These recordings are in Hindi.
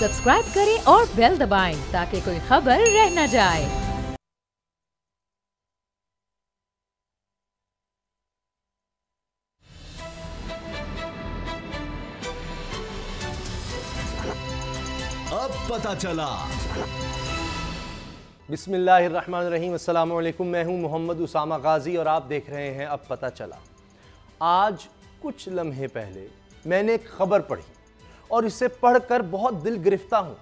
सब्सक्राइब करें और बेल दबाएं ताकि कोई खबर रह न जाए। अब पता चला। बिस्मिल्लाहिर्रहमानिर्रहीम, अस्सलामु अलैकुम। मैं हूं मोहम्मद उसामा गाजी और आप देख रहे हैं अब पता चला। आज कुछ लम्हे पहले मैंने एक खबर पढ़ी और इसे पढ़कर बहुत दिल गिरफ्ता हूं।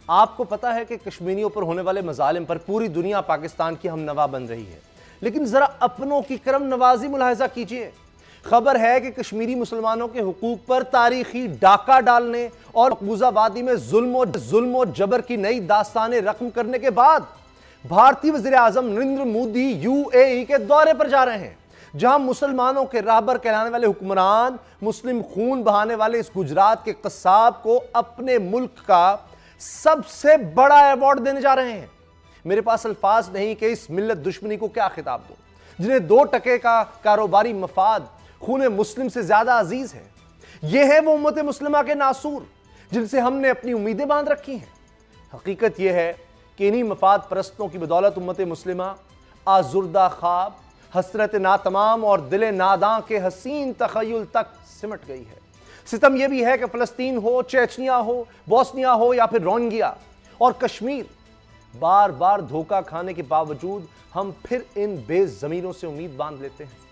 आपको पता है कि कश्मीरियों पर होने वाले मजालिम पर पूरी दुनिया पाकिस्तान की हमनवा बन रही है, लेकिन जरा अपनों की करम नवाजी मुलाहिजा कीजिए। खबर है कि कश्मीरी मुसलमानों के हुकूक पर तारीखी डाका डालने और मकबूजा वादी में जुल्म और जबर की नई दास्तानें रकम करने के बाद भारतीय वज़ीर आज़म नरेंद्र मोदी यूएई के दौरे पर जा रहे हैं, जहां मुसलमानों के राहबर कहलाने वाले हुक्मरान मुस्लिम खून बहाने वाले इस गुजरात के कसाब को अपने मुल्क का सबसे बड़ा अवार्ड देने जा रहे हैं। मेरे पास अल्फाज नहीं कि इस मिल्लत दुश्मनी को क्या खिताब दूं, जिन्हें 2 टके का कारोबारी मफाद खूने मुस्लिम से ज्यादा अजीज है। यह है वो उम्मत मुस्लिमा के नासूर जिनसे हमने अपनी उम्मीदें बांध रखी हैं। हकीकत यह है कि इन्हीं मफाद परस्तों की बदौलत उम्मत मुस्लिमा आजुर्दा ख्वाब, हसरत नातमाम और दिले नादां के हसीन तखय्युल तक सिमट गई है। सितम यह भी है कि फलस्तीन हो, चेचनिया हो, बोस्निया हो या फिर रोहिंग्या और कश्मीर, बार बार धोखा खाने के बावजूद हम फिर इन बेज़मीरों से उम्मीद बांध लेते हैं।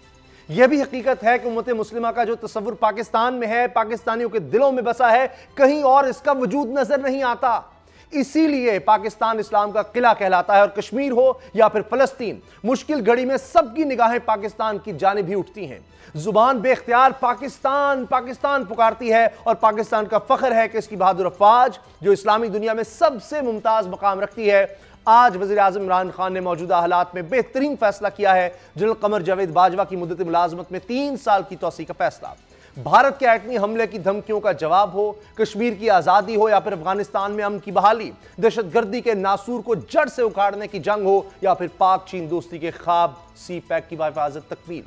यह भी हकीकत है कि उम्मत मुस्लिमा का जो तस्वुर पाकिस्तान में है, पाकिस्तानियों के दिलों में बसा है, कहीं और इसका वजूद नजर नहीं आता। इसीलिए पाकिस्तान इस्लाम का किला कहलाता है और कश्मीर हो या फिर फलस्तीन, मुश्किल घड़ी में सबकी निगाहें पाकिस्तान की जानिब ही उठती हैं। जुबान बेख्तियार पाकिस्तान पाकिस्तान पुकारती है और पाकिस्तान का फख्र है कि इसकी बहादुर अफवाज, जो इस्लामी दुनिया में सबसे मुमताज मकाम रखती है, आज वज़ीर आज़म इमरान खान ने मौजूदा हालात में बेहतरीन फैसला किया है। जनरल कमर जावेद बाजवा की मुद्दत मुलाजमत में 3 साल की तौसी का फैसला। भारत के एटमी हमले की धमकियों का जवाब हो, कश्मीर की आज़ादी हो या फिर अफगानिस्तान में अमन की बहाली, दहशतगर्दी के नासूर को जड़ से उखाड़ने की जंग हो या फिर पाक चीन दोस्ती के ख्वाब, सी पैक की बाहिफाजत तकमील,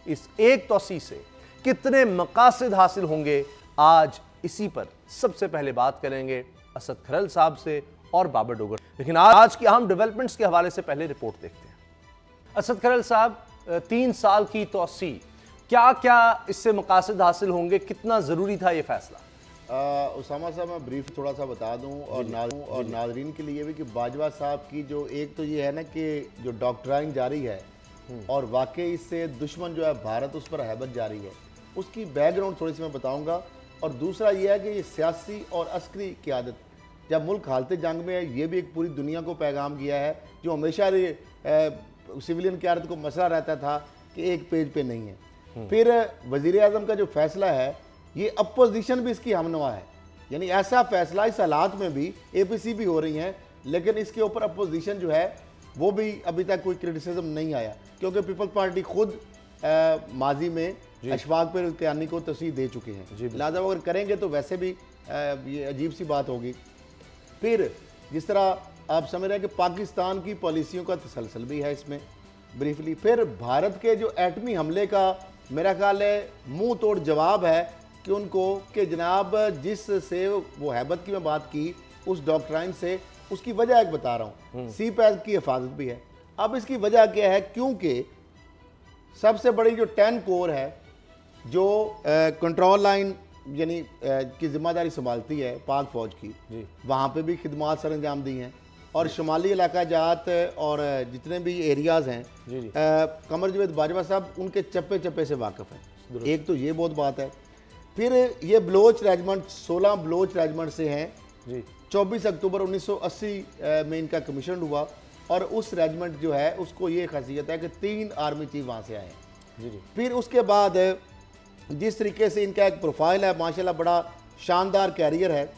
इस एक तौसी से कितने मकासद हासिल होंगे, आज इसी पर सबसे पहले बात करेंगे असद खरल साहब से और बाबर डोगर। लेकिन आज की अहम डेवलपमेंट्स के हवाले से पहले रिपोर्ट देखते हैं। असद खरल साहब, 3 साल की तौसी, क्या क्या इससे मकासद हासिल होंगे, कितना ज़रूरी था ये फैसला? उसामा साहब, मैं ब्रीफ थोड़ा सा बता दूं और नाजरीन के लिए भी कि बाजवा साहब की जो एक तो ये है ना कि जो डॉक्टराइन जारी है और वाकई इससे दुश्मन जो है भारत उस पर हैबत जारी है, उसकी बैकग्राउंड थोड़ी सी मैं बताऊँगा। और दूसरा ये है कि ये सियासी और अस्करी क़यादत, जब मुल्क हालत जंग में है, ये भी एक पूरी दुनिया को पैगाम किया है, जो हमेशा सिविलियन क़यादत को मसला रहता था कि एक पेज पे नहीं है। फिर वज़ीर आज़म का जो फैसला है, ये अपोजिशन भी इसकी हमनवा है, यानी ऐसा फैसला इस हालात में भी APC भी हो रही हैं, लेकिन इसके ऊपर अपोजिशन जो है वो भी अभी तक कोई क्रिटिसिज्म नहीं आया, क्योंकि पीपल्स पार्टी खुद माजी में अशफाक पर कयानी को तस्वीर दे चुके हैं। लिहाजा अगर करेंगे तो वैसे भी ये अजीब सी बात होगी। फिर जिस तरह आप समझ रहे हैं कि पाकिस्तान की पॉलिसियों का तसलसल भी है इसमें ब्रीफली। फिर भारत के जो एटमी हमले का मेरा ख्याल है मुंह तोड़ जवाब है कि उनको कि जनाब जिस से वो हैबत की मैं बात की, उस डॉक्ट्राइन से, उसकी वजह एक बता रहा हूँ, सी पैक की हिफाजत भी है। अब इसकी वजह क्या है, क्योंकि सबसे बड़ी जो 10 कोर है, जो कंट्रोल लाइन यानी की जिम्मेदारी संभालती है पाक फौज की, वहाँ पे भी खिदमात सर अंजाम दी हैं और शुमाली इलाका जात और जितने भी एरियाज़ हैं, कमर जावेद बाजवा साहब उनके चप्पे चप्पे से वाकिफ़ हैं। एक तो ये बहुत बात है। फिर ये बलोच रेजिमेंट 16 बलोच रेजिमेंट से हैं। 24 अक्टूबर 1980 में इनका कमीशन हुआ और उस रेजिमेंट जो है उसको ये खासियत है कि 3 आर्मी चीफ वहाँ से आए हैं। फिर उसके बाद जिस तरीके से इनका एक प्रोफाइल है, माशाल्लाह बड़ा शानदार कैरियर है।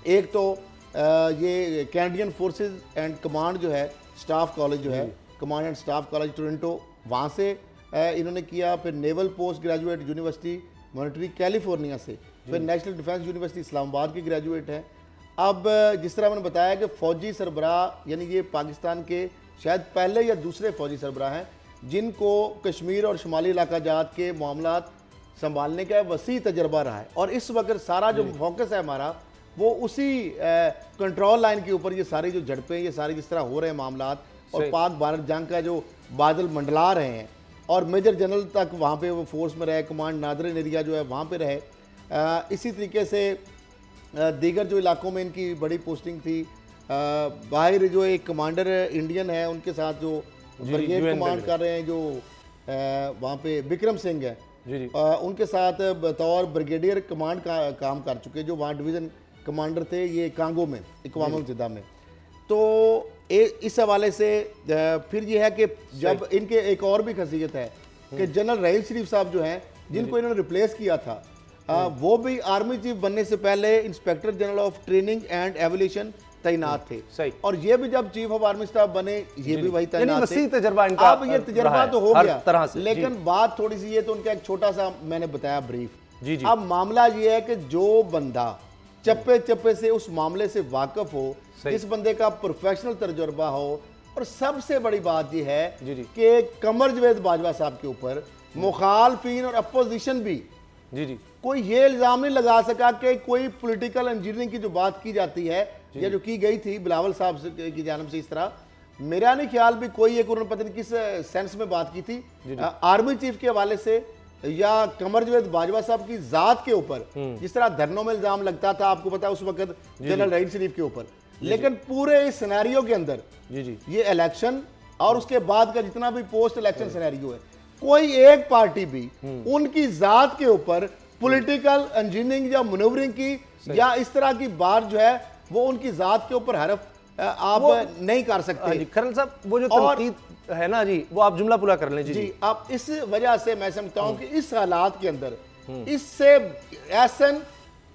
एक तो ये कैनेडियन फोर्सेस एंड कमांड जो है, स्टाफ कॉलेज जो है, command and staff college Toronto, वहाँ से इन्होंने किया। फिर naval post graduate university monetary California से, फिर नेशनल डिफेंस यूनिवर्सिटी इस्लामाबाद की ग्रेजुएट हैं। अब जिस तरह मैंने बताया कि फ़ौजी सरबराह, यानी ये पाकिस्तान के शायद पहले या दूसरे फ़ौजी सरबराह हैं जिनको कश्मीर और शुमाली इलाका जात के मामलात संभालने का वसी तजर्बा रहा है। और इस वक्त सारा जो फोकस है हमारा वो उसी कंट्रोल लाइन के ऊपर ये सारी जो झड़पें, ये सारी जिस तरह हो रहे हैं मामलात, और पाक भारत जंग का जो बादल मंडला रहे हैं, और मेजर जनरल तक वहाँ पे वो फोर्स में रहे, कमांड नादर एरिया जो है वहाँ पे रहे। इसी तरीके से दीगर जो इलाकों में इनकी बड़ी पोस्टिंग थी, बाहर जो एक कमांडर इंडियन है उनके साथ जो ब्रिगेड कमांड कर रहे हैं, जो वहाँ पे विक्रम सिंह है, उनके साथ बतौर ब्रिगेडियर कमांड का काम कर चुके, जो वहाँ डिवीज़न कमांडर थे ये कांगो में, अक़वाम मुत्तहिदा में। तो इस हवाले से फिर ये है कि जब इनके एक और भी खसीयत है कि जनरल रहील शरीफ साहब जो हैं, जिनको इन्होंने रिप्लेस किया था, वो भी आर्मी चीफ बनने से पहले inspector general of training and evolution तैनात थे। सही। और ये भी जब चीफ ऑफ आर्मी स्टाफ बने, ये भी वही तैनात थे। तजर्बा इनका अब ये तजर्बा तो हो गया तरह से, लेकिन बात थोड़ी सी ये, तो उनका एक छोटा सा मैंने बताया ब्रीफ। अब मामला ये है कि जो बंदा चप्पे चप्पे से उस मामले से वाकिफ हो, जिस बंदे का प्रोफेशनल तजुर्बा हो, और सबसे बड़ी बात यह है कि कमर जवेद बाजवा साहब के ऊपर मुखालफिन और अपोजिशन भी कोई ये इल्जाम नहीं लगा सका कि कोई पॉलिटिकल इंजीनियरिंग की जो बात की जाती है या जो की गई थी बिलावल साहब की जानिब से, इस तरह मेरा नहीं ख्याल भी कोई एक, उन्होंने पता नहीं किस सेंस में बात की थी आर्मी चीफ के हवाले से या कमर जवेद बाजवा साहब की जात के ऊपर, जिस तरह धरनों में इल्जाम लगता था, आपको पता है उस वक्त जनरल रहील शरीफ के ऊपर। लेकिन पूरे इस सिनेरियो के अंदर ये इलेक्शन और उसके बाद का जितना भी पोस्ट इलेक्शन सिनेरियो है, कोई एक पार्टी भी उनकी जात के ऊपर पॉलिटिकल इंजीनियरिंग या मनूवरिंग की या इस तरह की बात जो है वो उनकी जात के ऊपर हरफ आप नहीं कर सकते। खरल साहब, वो जो तनकीद है ना जी, वो आप जुमला पूरा कर लें जी। अब इस वजह से मैं समझता हूं कि इस हालात के अंदर इससे एहसन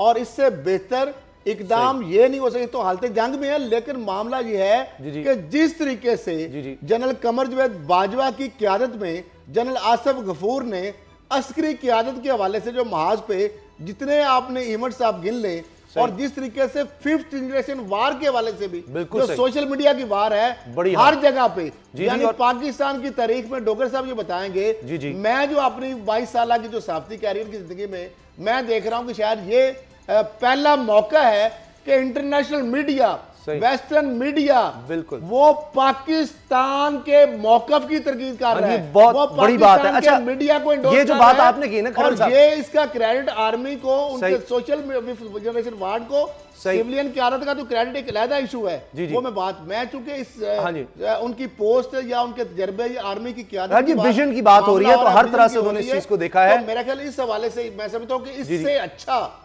और इससे बेहतर इकदाम ये नहीं हो सके। तो हालत जंग में है, लेकिन मामला ये है कि जिस तरीके से जनरल कमर जवेद बाजवा की क्यादत में जनरल आसिफ गफूर ने अस्करी क्यादत के हवाले से जो महाज पे जितने आपने इवेंट्स आप गिन लें, और जिस तरीके से 5th जनरेशन वार के हवाले से भी जो सोशल मीडिया की वार है हर जगह पे, यानी पाकिस्तान की तारीख में डोगर साहब ये बताएंगे। मैं जो अपनी 22 साल की जो सहाफती कैरियर की जिंदगी में मैं देख रहा हूं कि शायद ये पहला मौका है कि इंटरनेशनल मीडिया, वेस्टर्न मीडिया बिल्कुल वो पाकिस्तान के मौकफ की तरकीब कर रहा है। बहुत बड़ी बात है। अच्छा, मीडिया को ये जो बात आपने की ना, और ये इसका क्रेडिट आर्मी को, उनके सोशल जनरेशन वार्ड को, सिविलियन क़यादत का तो क्रेडिट एक अलग इशू है। वो मैं चूंकि इस उनकी पोस्ट या उनके तजर्बे या आर्मी की क़यादत की विजन की बात हो रही है, तो हर तरह से उन्होंने इस चीज को देखा है। मेरा ख्याल इस हवाले से मैं समझता हूँ कि इससे अच्छा,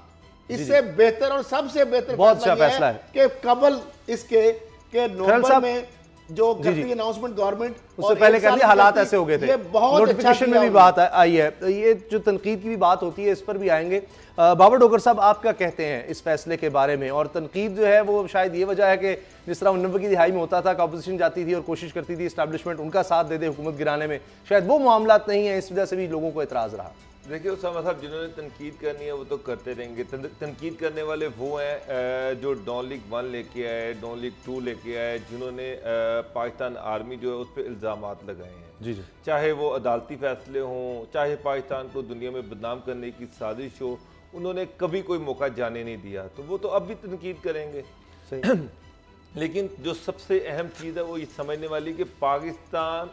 इससे बेहतर और सबसे बेहतर बहुत अच्छा फैसला है कि कबल इसके के नवंबर में जो करती अनाउंसमेंट गवर्नमेंट, उससे पहले कर दिया, हालात ऐसे हो गए थे, नोटिफिकेशन में भी बात आई है। ये जो तनकीद की भी बात होती है, इस पर भी आएंगे। बाबर डोगर साहब, आप क्या कहते हैं इस फैसले के बारे में? और तनकीद जो है वो शायद ये वजह है कि जिस तरह 90 की दिहाई में होता था कि अपोजिशन जाती थी और कोशिश करती थी इस्टेब्लिशमेंट उनका साथ दे दे हुकूमत गिराने में, शायद वो मामला नहीं है, इस वजह से भी लोगों को एतराज रहा। देखिए उसामा साहब, जिन्होंने तनकीद करनी है वो तो करते रहेंगे। तनकीद करने वाले वो हैं जो डॉन लीग 1 लेके आए, डॉन लीग 2 लेके आए, जिन्होंने पाकिस्तान आर्मी जो है उस पर इल्ज़ामात लगाए हैं। चाहे वो अदालती फैसले हों, चाहे पाकिस्तान को दुनिया में बदनाम करने की साजिश हो, उन्होंने कभी कोई मौका जाने नहीं दिया, तो वो तो अब भी तनकीद करेंगे। सही। लेकिन जो सबसे अहम चीज़ है वो ये समझने वाली कि पाकिस्तान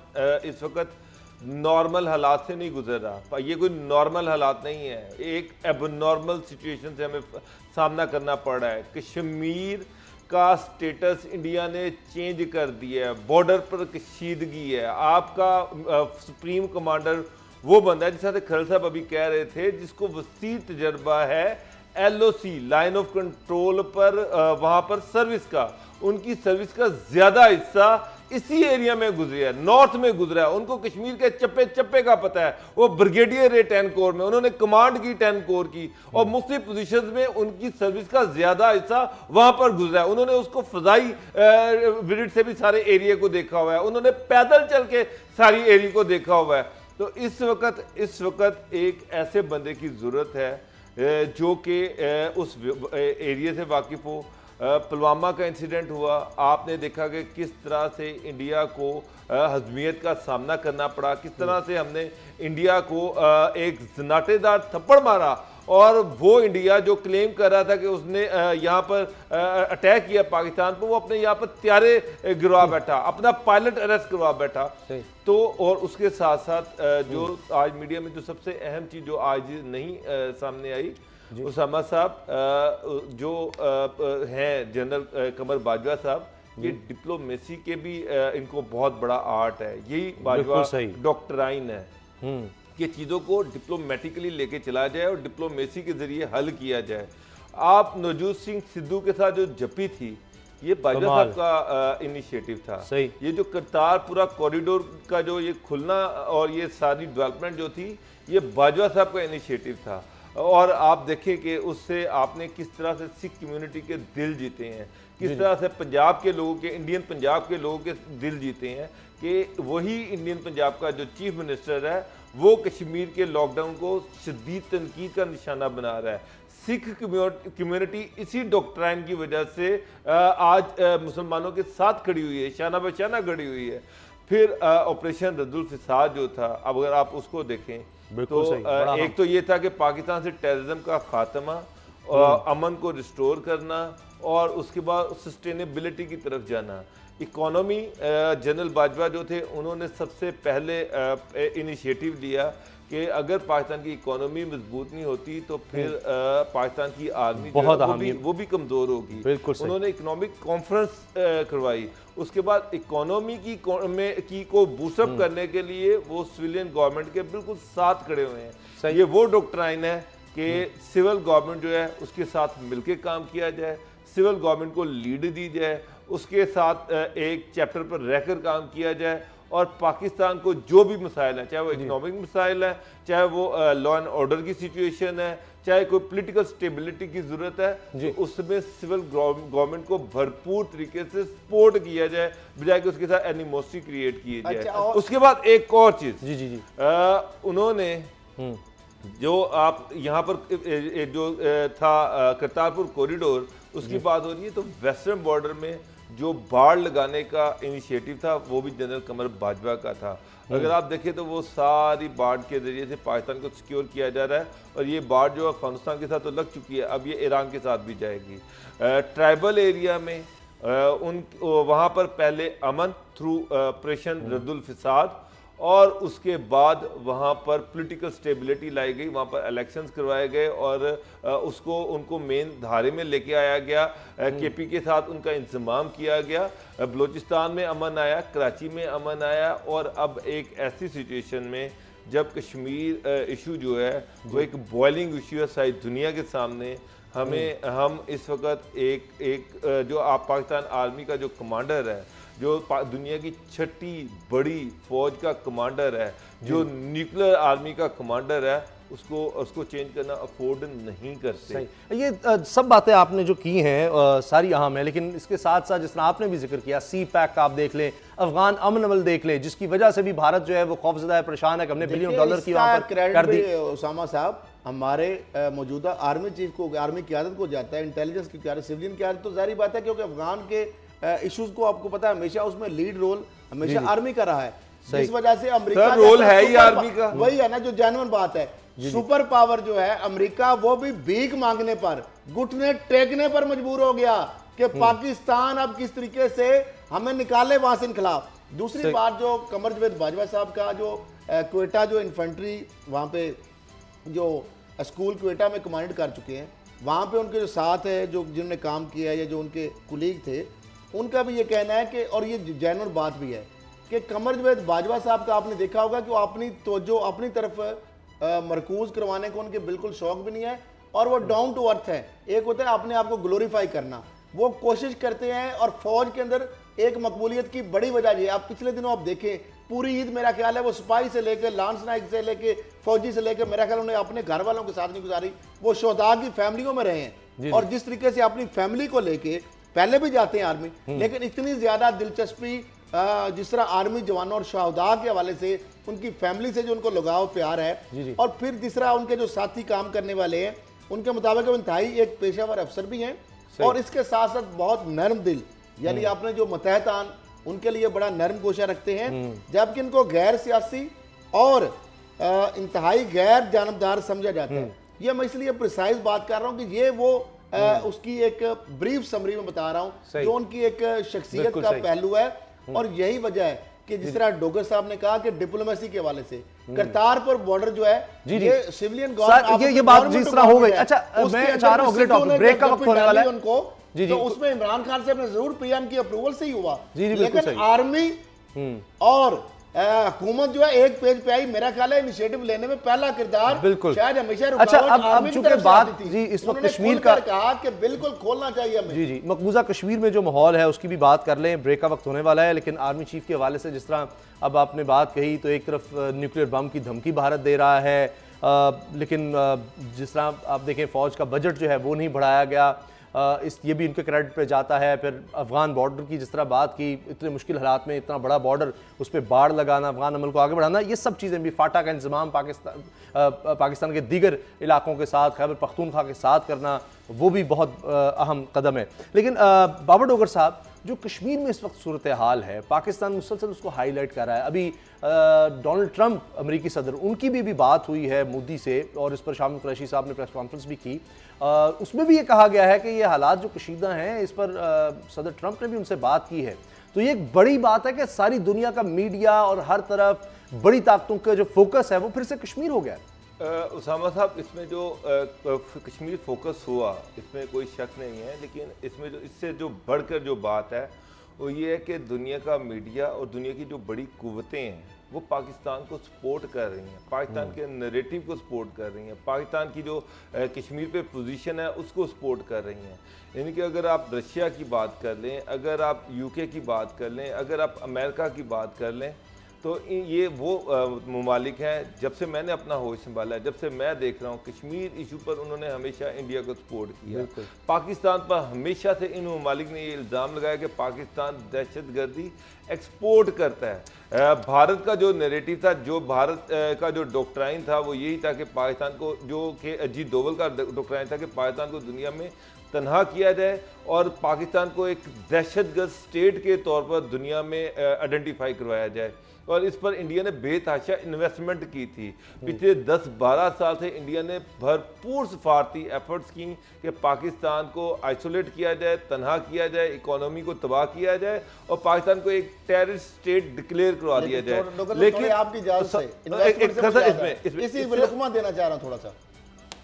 इस वक्त नॉर्मल हालात से नहीं गुजर रहा। ये कोई नॉर्मल हालात नहीं है, एक एबनॉर्मल सिचुएशन से हमें सामना करना पड़ रहा है। कश्मीर का स्टेटस इंडिया ने चेंज कर दिया है, बॉर्डर पर कशीदगी है। आपका सुप्रीम कमांडर वो बंदा है, जिस खरल साहब अभी कह रहे थे, जिसको वसी तजर्बा है LOC लाइन ऑफ कंट्रोल पर, वहां पर सर्विस का, उनकी सर्विस का ज्यादा हिस्सा इसी एरिया में गुजरा है, नॉर्थ में गुजरा है। उनको कश्मीर के चप्पे चप्पे का पता है। वो ब्रिगेडियर है 10 कोर में, उन्होंने कमांड की 10 कोर की, और मुख्तलिफ पोजीशंस में उनकी सर्विस का ज्यादा हिस्सा वहां पर गुजरा है। उन्होंने उसको फजाई विजिट से भी सारे एरिया को देखा हुआ है, उन्होंने पैदल चल के सारी एरिया को देखा हुआ है। तो इस वक्त एक ऐसे बंदे की जरूरत है जो कि उस एरिया से वाकिफ हो। पुलवामा का इंसिडेंट हुआ, आपने देखा कि किस तरह से इंडिया को हजमियत का सामना करना पड़ा, किस तरह से हमने इंडिया को एक जनाटेदार थप्पड़ मारा और वो इंडिया जो क्लेम कर रहा था कि उसने यहाँ पर अटैक किया पाकिस्तान पर, वो अपने यहाँ पर त्यारे गिरवा बैठा, अपना पायलट अरेस्ट करवा बैठा। तो और उसके साथ साथ जो आज मीडिया में जो सबसे अहम चीज़ जो आज नहीं सामने आई, उसामा साहब जो हैं जनरल कमर बाजवा साहब, ये डिप्लोमेसी के भी इनको बहुत बड़ा आर्ट है। यही बाजवा डॉक्टराइन है कि चीज़ों को डिप्लोमेटिकली लेके चला जाए और डिप्लोमेसी के जरिए हल किया जाए। आप नवजोत सिंह सिद्धू के साथ जो जपी थी, ये बाजवा साहब का इनिशिएटिव था। ये जो करतारपुरा कॉरिडोर का जो ये खुलना और ये सारी डेवलपमेंट जो थी, ये बाजवा साहब का इनिशिएटिव था। और आप देखें कि उससे आपने किस तरह से सिख कम्युनिटी के दिल जीते हैं, किस तरह से पंजाब के लोगों के, इंडियन पंजाब के लोगों के दिल जीते हैं कि वही इंडियन पंजाब का जो चीफ मिनिस्टर है वो कश्मीर के लॉकडाउन को शदीद तनकीद का निशाना बना रहा है। सिख कम्युनिटी इसी डॉक्ट्राइन की वजह से आज मुसलमानों के साथ खड़ी हुई है, शाना बशाना खड़ी हुई है। फिर ऑपरेशन रद्दुल फिसाद जो था, अब अगर आप उसको देखें तो एक तो ये था कि पाकिस्तान से टेररिज्म का खात्मा, अमन को रिस्टोर करना और उसके बाद सस्टेनेबिलिटी की तरफ जाना। इकोनॉमी, जनरल बाजवा जो थे उन्होंने सबसे पहले इनिशिएटिव लिया कि अगर पाकिस्तान की इकोनॉमी मजबूत नहीं होती तो फिर पाकिस्तान की आर्मी वो भी कमज़ोर होगी। उन्होंने इकोनॉमिक कॉन्फ्रेंस करवाई। उसके बाद इकोनॉमी की को बूस्टअप करने के लिए वो सिविलियन गवर्नमेंट के बिल्कुल साथ खड़े हुए हैं। ये वो डॉक्ट्राइन है कि सिविल गवर्नमेंट जो है उसके साथ मिलकर काम किया जाए, सिविल गवर्नमेंट को लीड दी जाए, उसके साथ एक चैप्टर पर रहकर काम किया जाए और पाकिस्तान को जो भी मसाइल हैं, चाहे वो इकोनॉमिक मसाइल हैं, चाहे वो लॉ एंड ऑर्डर की सिचुएशन है, चाहे कोई पॉलिटिकल स्टेबिलिटी की जरूरत है, तो उसमें सिविल गवर्नमेंट को भरपूर तरीके से सपोर्ट किया जाए, बजाय कि उसके साथ एनिमोसिटी क्रिएट की जाए। उसके बाद एक और चीज उन्होंने जो आप यहाँ पर जो था करतारपुर कॉरिडोर, उसकी बात हो रही है, तो वेस्टर्न बॉर्डर में जो बाड़ लगाने का इनिशिएटिव था वो भी जनरल कमर बाजवा का था। अगर आप देखें तो वो सारी बाढ़ के जरिए से पाकिस्तान को सिक्योर किया जा रहा है और ये बाढ़ जो अफगानिस्तान के साथ तो लग चुकी है, अब ये ईरान के साथ भी जाएगी। ट्राइबल एरिया में वहाँ पर पहले अमन थ्रू ऑपरेशन रद्दुल फिसाद और उसके बाद वहाँ पर पॉलिटिकल स्टेबिलिटी लाई गई, वहाँ पर इलेक्शंस करवाए गए और उसको उनको मेन धारे में लेके आया गया। केपी के साथ उनका इंतजाम किया गया। बलूचिस्तान में अमन आया, कराची में अमन आया और अब एक ऐसी सिचुएशन में जब कश्मीर इशू जो है वो एक बॉइलिंग इशू है सारी दुनिया के सामने। हम इस वक्त एक जो आप पाकिस्तान आर्मी का जो कमांडर है, जो दुनिया की छठी बड़ी फौज का कमांडर है, जो न्यूक्लियर आर्मी का कमांडर है, उसको चेंज करना अफोर्ड नहीं करते। ये सब बातें आपने जो की हैं सारी अहम है, लेकिन इसके साथ साथ जिस तरह आपने भी जिक्र किया, सी पैक आप देख लें, अफगान अमन अमल देख लें, जिसकी वजह से भी भारत जो है वो खौफजदा है, परेशान है, हमने बिलियन डॉलर की वहाँ पर कर दी। उसामा साहब, हमारे मौजूदा आर्मी चीफ को, आर्मी क़यादत को जाता है, इंटेलिजेंस की क़यादत, सिविलियन क़यादत, तो जाहिर बात है क्योंकि अफगान के इश्यूज को आपको पता है हमेशा उसमें लीड रोल हमेशा आर्मी का रहा है। इस वजह से अमेरिका रोल है ही आर्मी का, वही है ना जो जेन्युइन बात है। सुपर पावर जो है अमेरिका, वो भी भीख मांगने पर, घुटने टेकने पर मजबूर हो गया कि पाकिस्तान अब किस तरीके से हमें निकाले वहां से इनखिलाफ। दूसरी बात जो कमर जवेद बाजवा साहब का जो क्वेटा जो इन्फेंट्री वहां पे जो स्कूल क्वेटा में कमांड कर चुके हैं, वहां पे उनके जो साथ है, जो जिन्होंने काम किया है या जो उनके कुलीग थे, उनका भी ये कहना है कि, और ये जेन्युइन बात भी है कि कमर जवेद बाजवा साहब का आपने देखा होगा कि वो अपनी तवज्जो अपनी तरफ मरकूज करवाने को उनके बिल्कुल शौक भी नहीं है और वो डाउन टू अर्थ है। एक होता है अपने आप को ग्लोरीफाई करना, वो कोशिश करते हैं और फौज के अंदर एक मकबूलियत की बड़ी वजह ये, आप पिछले दिनों आप देखें पूरी ईद मेरा ख्याल है वो सिपाही से लेकर, लांस नाइक से लेकर, फौजी से लेकर, मेरा ख्याल उन्हें अपने घर वालों के साथ नहीं गुजारी, वो शोहदा की फैमिलियों में रहे हैं और जिस तरीके से अपनी फैमिली को लेके पहले भी जाते हैं आर्मी, लेकिन इतनी ज्यादा दिलचस्पी जिस तरह आर्मी जवानों और शहादा के हवाले से उनकी फैमिली से जो उनको लगाव प्यार है, और फिर जिस तरह उनके जो साथी काम करने वाले हैं उनके मुताबिक वो इंतहाई एक पेशेवर अफसर भी हैं और इसके साथ साथ बहुत नरम दिल, यानी आपने जो मतहतान उनके लिए बड़ा नरम गोशा रखते हैं, जबकि इनको गैर सियासी और इंतहाई गैर जानबदार समझा जाता है। ये मैं इसलिए प्रिसाइज बात कर रहा हूँ कि ये वो उसकी एक ब्रीफ समरी में बता रहा हूँ जो उनकी एक शख्सियत का पहलू है। और यही वजह है कि जिस तरह डोगर साहब ने कहा कि डिप्लोमेसी के हवाले से करतारपुर बॉर्डर जो है ये सिविलियन गवर्नमेंट ये बात जिस तरह हो गई। अच्छा मैं चाह रहा हूं अगले टॉपिक ब्रेक का वक्त होने वाला है उनको, तो उसमें इमरान खान साहब ने जरूर पीएम की अप्रूवल से ही हुआ, लेकिन आर्मी और हुकूमत जो है एक पेज पे आई। मेरा ख्याल है इनिशिएटिव लेने में पहला किरदार बिल्कुल शायद हमेशा अच्छा अब चूंकि बात जी इस वक्त कश्मीर का कहा कि बिल्कुल खोलना चाहिए हमें। जी मकबूजा कश्मीर में जो माहौल है उसकी भी बात कर लें, ब्रेक का वक्त होने वाला है। लेकिन आर्मी चीफ के हवाले से जिस तरह अब आपने बात कही तो एक तरफ न्यूक्लियर बम की धमकी भारत दे रहा है, लेकिन जिस तरह आप देखें फौज का बजट जो है वो नहीं बढ़ाया गया, ये भी इनके क्रेडिट पे जाता है। फिर अफगान बॉर्डर की जिस तरह बात की, इतने मुश्किल हालात में इतना बड़ा बॉर्डर उस पर बाढ़ लगाना, अफगान अमल को आगे बढ़ाना, ये सब चीज़ें भी फाटा का इंतजाम पाकिस्तान के दीगर इलाकों के साथ, खैबर पख्तूनख्वा के साथ करना, वो भी बहुत अहम कदम है। लेकिन बाबर डोगर साहब जो कश्मीर में इस वक्त सूरत हाल है, पाकिस्तान मुसलसल उसको हाईलाइट कर रहा है। अभी डोनाल्ड ट्रंप अमेरिकी सदर, उनकी भी बात हुई है मोदी से और इस पर शामिल कुरैशी साहब ने प्रेस कॉन्फ्रेंस भी की। उसमें भी ये कहा गया है कि ये हालात जो कशीदा हैं इस पर सदर ट्रंप ने भी उनसे बात की है। तो ये एक बड़ी बात है कि सारी दुनिया का मीडिया और हर तरफ बड़ी ताकतों का जो फोकस है वो फिर से कश्मीर हो गया है। उसामा साहब इसमें जो कश्मीर फोकस हुआ इसमें कोई शक नहीं है, लेकिन इसमें जो इससे जो बढ़कर जो बात है वो ये है कि दुनिया का मीडिया और दुनिया की जो बड़ी कुव्वतें हैं वो पाकिस्तान को सपोर्ट कर रही हैं, पाकिस्तान के नैरेटिव को सपोर्ट कर रही हैं, पाकिस्तान की जो कश्मीर पे पोजीशन है उसको सपोर्ट कर रही हैं। यानी कि अगर आप रशिया की बात कर लें, अगर आप यूके की बात कर लें, अगर आप अमेरिका की बात कर लें, तो ये वो ममालिक हैं। जब से मैंने अपना होश संभाला, जब से मैं देख रहा हूँ कश्मीर इशू पर उन्होंने हमेशा इंडिया को सपोर्ट किया। पाकिस्तान पर हमेशा से इन ममालिक ने ये इल्ज़ाम लगाया कि पाकिस्तान दहशतगर्दी एक्सपोर्ट करता है। भारत का जो नैरेटिव था, जो भारत का जो डॉक्ट्राइन था वो यही था कि पाकिस्तान को, जो कि अजीत डोवल का डॉक्ट्राइन था कि पाकिस्तान को दुनिया में तनहा किया जाए और पाकिस्तान को एक दहशतगर्द स्टेट के तौर पर दुनिया में आइडेंटिफाई करवाया जाए। और इस पर इंडिया ने बेतहाशा इन्वेस्टमेंट की थी। पिछले 10-12 साल से इंडिया ने भरपूर सफारती एफर्ट्स की कि पाकिस्तान को आइसोलेट किया जाए, तनहा किया जाए, इकोनॉमी को तबाह किया जाए और पाकिस्तान को एक टेररिस्ट स्टेट डिक्लेयर करवा दिया जाए। लेकिन आपकी इजाजत से इसमें लुकमा देना चाह रहा हूँ थोड़ा सा।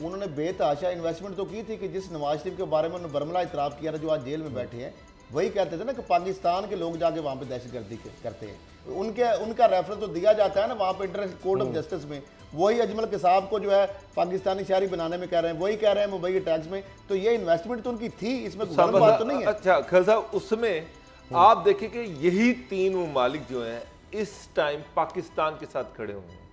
उन्होंने बेतहाशा इन्वेस्टमेंट तो की थी कि जिस नवाज शरीफ के बारे में उन्होंने बर्मला इतराफ़ किया था, जो आज जेल में बैठे हैं, वही कहते थे ना कि पाकिस्तान के लोग जाके वहाँ पे दहशतगर्दी करते हैं। उनका रेफरेंस तो दिया जाता है ना वहाँ पे इंटरनेशनल कोर्ट ऑफ जस्टिस में। वही अजमल कसाब को जो है पाकिस्तानी शहरी बनाने में कह रहे हैं, वही कह रहे हैं मुंबई के टैक्स में। तो ये इन्वेस्टमेंट तो उनकी थी, इसमें कोई बात तो नहीं है। अच्छा खैर साहब, उसमें आप देखिए कि यही तीन ममालिक जो हैं इस टाइम पाकिस्तान के साथ खड़े हुए हैं।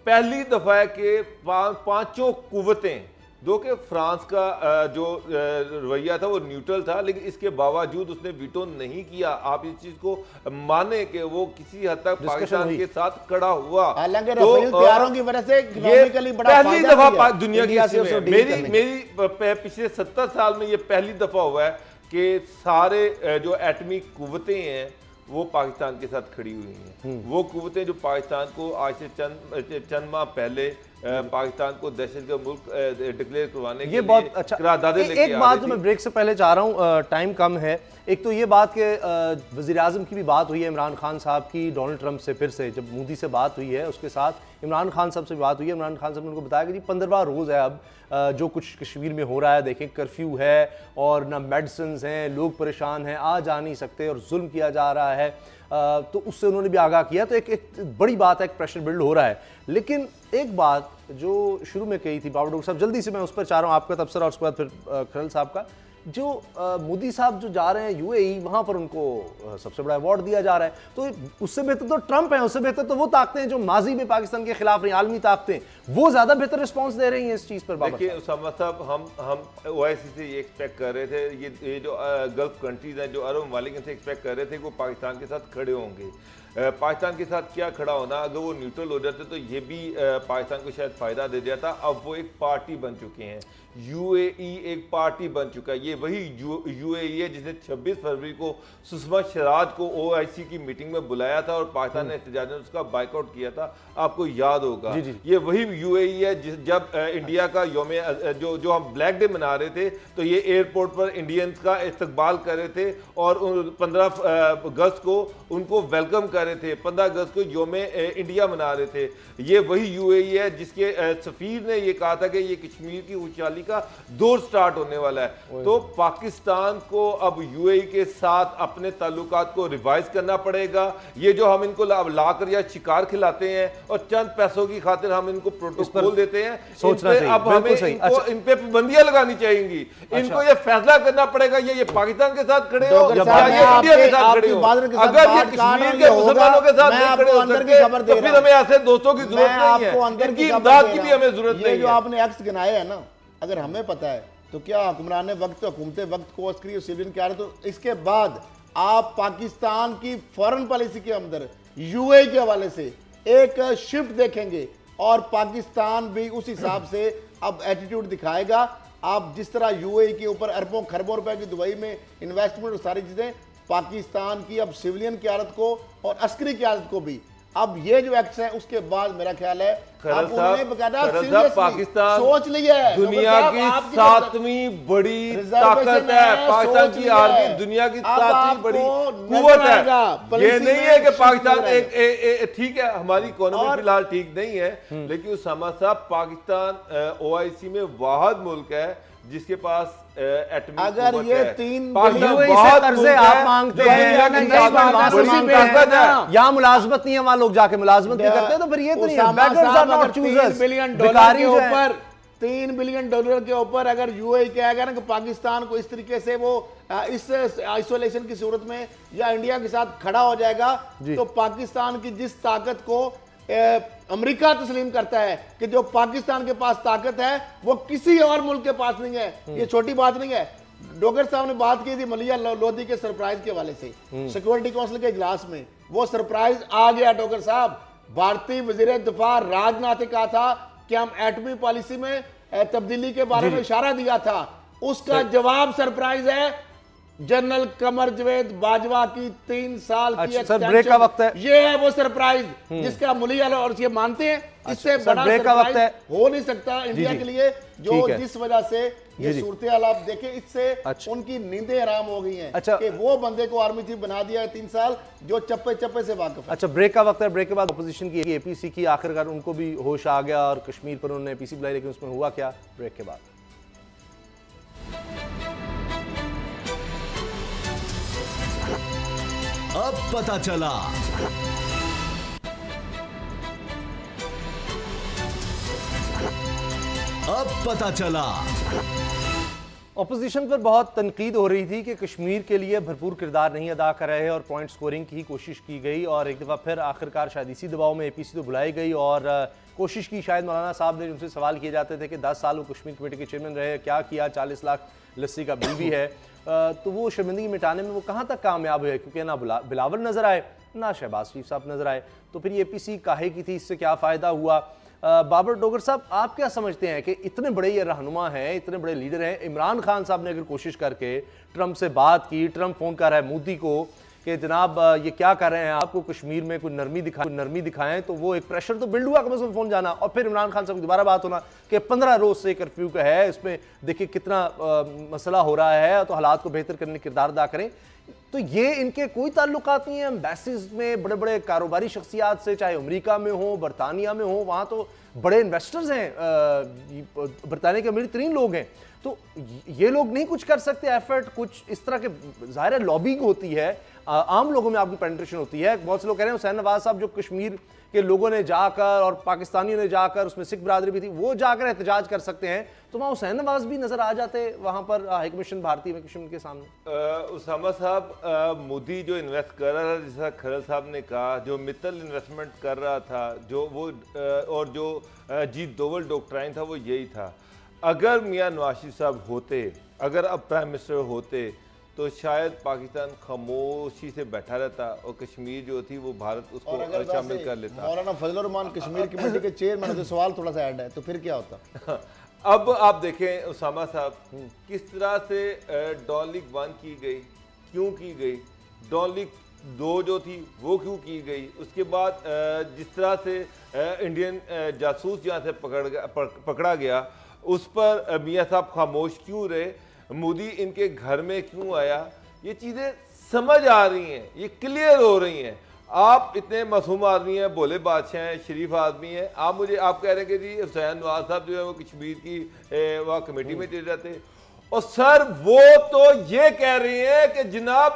पहली दफा है कि पांचों कुव्वतें, जो कि फ्रांस का जो रवैया था वो न्यूट्रल था, लेकिन इसके बावजूद उसने वीटो नहीं किया। आप इस चीज को माने कि वो किसी हद तक पाकिस्तान के साथ खड़ा हुआ। तो की वजह से ये पहली दफा दुनिया की हिस्ट्री में, मेरी पिछले 70 साल में ये पहली दफा हुआ है कि सारे जो एटमी कुव्वतें हैं वो पाकिस्तान के साथ खड़ी हुई हैं। वो कुव्वतें जो पाकिस्तान को आज से चंद माह पहले पाकिस्तान को दहशतगर्द मुल्क डिक्लेयर करवाने के बहुत अच्छा करारदादें लेके एक बात जो मैं ब्रेक से पहले चाह रहा हूँ, टाइम कम है। एक तो ये बात कि वज़ीर आज़म की भी बात हुई है इमरान खान साहब की डोनाल्ड ट्रंप से, फिर से जब मोदी से बात हुई है उसके साथ इमरान खान साहब से बात हुई है। इमरान खान साहब ने उनको बताया कि जी 15वां रोज़ है अब जो कुछ कश्मीर में हो रहा है, देखें कर्फ्यू है और ना मेडिसिन हैं, लोग परेशान हैं, आ जा नहीं सकते और जुल्म किया जा रहा है। तो उससे उन्होंने भी आगाह किया। तो एक बड़ी बात है, एक प्रेशर बिल्ड हो रहा है। लेकिन एक बात जो शुरू में कही थी बाबर डोगर साहब, जल्दी से मैं उस पर चाह रहा हूँ आपका तबसरा और उसके बाद फिर खरल साहब का। जो मोदी साहब जो जा रहे हैं यूएई, वहाँ पर उनको सबसे बड़ा अवार्ड दिया जा रहा है। तो उससे बेहतर तो ट्रंप है, उससे बेहतर तो वो ताकतें जो माजी में पाकिस्तान के खिलाफ रही, आलमी ताकतें, वो ज़्यादा बेहतर रिस्पॉन्स दे रही हैं इस चीज़ पर। देखिए उसामा साहब, हम ओआईसी से ये एक्सपेक्ट कर रहे थे, ये जो गल्फ कंट्रीज हैं, जो अरब ममालिक से एक्सपेक्ट कर रहे थे कि वो पाकिस्तान के साथ खड़े होंगे। पाकिस्तान के साथ क्या खड़ा होना, अगर वो न्यूट्रल हो जाते तो ये भी पाकिस्तान को शायद फ़ायदा दे जाता। अब वो एक पार्टी बन चुके हैं, यूएई एक पार्टी बन चुका है। ये वही यूएई है जिसने 26 फरवरी को सुषमा स्वराज को ओआईसी की मीटिंग में बुलाया था और पाकिस्तान ने एहतजाज में उसका बाइकआउट किया था, आपको याद होगा। ये वही यूएई है जब इंडिया का योम जो हम ब्लैक डे मना रहे थे तो ये एयरपोर्ट पर इंडियंस का इस्तकबाल कर रहे थे और 15 अगस्त को उनको वेलकम कर रहे थे, 15 अगस्त को योम इंडिया मना रहे थे। ये वही यूएई है जिसके सफीर ने ये कहा था कि ये कश्मीर की खुशहाली का दौर स्टार्ट होने वाला है। तो पाकिस्तान को अब यूएई के साथ अपने ताल्लुकात को रिवाइज करना पड़ेगा। ये जो हम इनको लाकर या शिकार खिलाते हैं और चंद पैसों की खातिर हम इनको प्रोटोकॉल देते हैं, अब हमें इन पे पाबंदियां लगानी चाहिए। इनको ये फैसला करना पड़ेगा, ये पाकिस्तान के साथ खड़े हो या इंडिया के साथ खड़े हो। अगर ये कश्मीर के मुसलमानों के साथ नहीं खड़े हो सकते तो फिर हमें ऐसे दोस्तों की जरूरत नहीं है, इनकी इमदाद की भी हमें जरूरत नहीं है। जो आपने एक्ट गिनाए है ना, अगर हमें पता है तो क्या हुक्मरान वक्त हुकूमत वक्त को अस्करी और सिविलियन क्या रहे, तो इसके बाद आप पाकिस्तान की फॉरेन पॉलिसी के अंदर यूएई के हवाले से एक शिफ्ट देखेंगे और पाकिस्तान भी उस हिसाब से अब एटीट्यूड दिखाएगा। आप जिस तरह यूएई के ऊपर अरबों खरबों रुपए की दुबई में इन्वेस्टमेंट और सारी चीजें, पाकिस्तान की अब सिविलियन क़यादत को और अस्करी क़यादत को भी अब ये जो एक्ट है उसके बाद मेरा ख्याल है पाकिस्तान सोच लिया है दुनिया की 7वीं बड़ी ताकत है। पाकिस्तान की आर्मी दुनिया की 7वीं बड़ी कुव्वत है। ये नहीं है कि पाकिस्तान एक ठीक है, हमारी इकोनॉमी फिलहाल ठीक नहीं है, लेकिन उसामा साहब पाकिस्तान ओआईसी में वाहिद मुल्क है जिसके पास एटमी अगर ये 3 कर्जे आप मांगते हैं, यहाँ मुलाजमत नहीं है, वहां लोग जाके मुलाजमत नहीं करते, तो फिर ये तो नहीं है। $3 बिलियन के ऊपर $3 बिलियन के ऊपर अगर यूएई कहेगा ना कि पाकिस्तान को इस तरीके से वो इस आइसोलेशन की सूरत में या इंडिया के साथ खड़ा हो जाएगा, तो पाकिस्तान की जिस ताकत को अमेरिका तस्लीम करता है कि जो पाकिस्तान के पास ताकत है वो किसी और मुल्क के पास नहीं है, ये छोटी बात नहीं है। डोगर साहब ने बात की थी मलिया लोधी के सरप्राइज के हवाले से सिक्योरिटी काउंसिल के इजलास में, वो सरप्राइज आ गया। डोगर साहब, भारतीय वजीर दिफा राजनाथ ने कहा था कि हम एटमी पॉलिसी में तब्दीली के बारे में इशारा दिया था, उसका जवाब सरप्राइज है जनरल कमर जवेद बाजवा की 3 साल की ब्रेक का वक्त है। ये है वो सरप्राइज जिसका मुलिया और ये मानते हैं इससे बड़ा सरप्राइज हो नहीं सकता इंडिया के लिए, जो जिस वजह से ये सूरत हाल आप देखें, इससे उनकी नींदें हराम हो गई हैं कि वो बंदे को आर्मी चीफ बना दिया है 3 साल जो चप्पे चप्पे से वाकिफ है। अच्छा, ब्रेक का वक्त है। ब्रेक के बाद अपोजिशन की एपीसी की आखिरकार उनको भी होश आ गया और कश्मीर पर उन्होंने एपीसी बुलाई, लेकिन उसमें हुआ क्या? ब्रेक के बाद अब पता चला। अब पता चला। अपोजिशन पर बहुत तनकीद हो रही थी कि कश्मीर के लिए भरपूर किरदार नहीं अदा कर रहे और पॉइंट स्कोरिंग की कोशिश की गई और एक दफ़ा फिर आखिरकार शायद इसी दबाव में एपीसी तो बुलाई गई और कोशिश की। शायद मौलाना साहब ने उनसे सवाल किए जाते थे कि 10 साल वो कश्मीर कमेटी के चेयरमैन रहे, क्या किया, 40 लाख लस्सी का बिल भी है, तो वो शर्मिंदगी मिटाने में वो कहाँ तक कामयाब हुए? क्योंकि ना बिलावल नजर आए ना शहबाज शरीफ साहब नजर आए, तो फिर ये एपीसी काहे की थी, इससे क्या फ़ायदा हुआ? बाबर डोगर साहब, आप क्या समझते हैं कि इतने बड़े ये रहनुमा हैं, इतने बड़े लीडर हैं, इमरान खान साहब ने अगर कोशिश करके ट्रंप से बात की, ट्रंप फ़ोन कर रहा है मोदी को कि जनाब ये क्या कर रहे हैं, आपको कश्मीर में कोई नरमी दिखाएं, तो वो एक प्रेशर तो बिल्ड हुआ कम से कम फ़ोन जाना, और फिर इमरान खान साहब की दोबारा बात होना कि 15 रोज़ से कर्फ्यू का है, इसमें देखिए कितना मसला हो रहा है, तो हालात को बेहतर करने किरदार अदा करें। तो ये इनके कोई ताल्लुकात नहीं है एम्बेसीज में बड़े बड़े कारोबारी शख्सियात से, चाहे अमेरिका में हो, बरतानिया में हो, वहाँ तो बड़े इन्वेस्टर्स हैं, बरतानिया के अमीर तरीन लोग हैं, तो ये लोग नहीं कुछ कर सकते एफर्ट कुछ इस तरह के? ज़ाहिर है लॉबिंग होती है, आम लोगों में आपकी पेनिट्रेशन होती है। बहुत से लोग कह रहे हैं हुसैन नवाज साहब जो कश्मीर के लोगों ने जाकर और पाकिस्तानियों ने जाकर, उसमें सिख बरादरी भी थी, वो जाकर एहतजाज कर सकते हैं, तो वहाँ हुसैन नवाज भी नजर आ जाते वहाँ पर हाई कमीशन, भारतीय हाई कमीशन के सामने। उसामा साहब, मोदी जो इन्वेस्ट कर रहा था, जैसा खरल साहब ने कहा, जो मित्तल इन्वेस्टमेंट कर रहा था, जो वो और जो जीत दोवल डॉक्ट्राइन था, वो यही था। अगर मियां नवाज शरीफ साहब होते, अगर अब प्राइम मिनिस्टर होते, तो शायद पाकिस्तान खामोशी से बैठा रहता और कश्मीर जो थी वो भारत उसको शामिल कर लेता। मौलाना फजल रहमान कश्मीर कमेटी के चेयरमैन से सवाल थोड़ा सा ऐड है, तो फिर क्या होता? अब आप देखें उसामा साहब किस तरह से डॉन लीग 1 की गई, क्यों की गई, डॉन लीग 2 जो थी वो क्यों की गई, उसके बाद जिस तरह से इंडियन जासूस जहाँ से पकड़ा गया उस पर मियाँ साहब खामोश क्यों रहे, मोदी इनके घर में क्यों आया, ये चीज़ें समझ आ रही हैं, ये क्लियर हो रही हैं। आप इतने मासूम आदमी हैं, भोले बादशाह हैं, शरीफ आदमी हैं, आप कह रहे हैं कि जी हुसैन नवाज साहब जो है वो कश्मीर की वहाँ कमेटी में चले जाते, और सर वो तो ये कह रहे हैं कि जनाब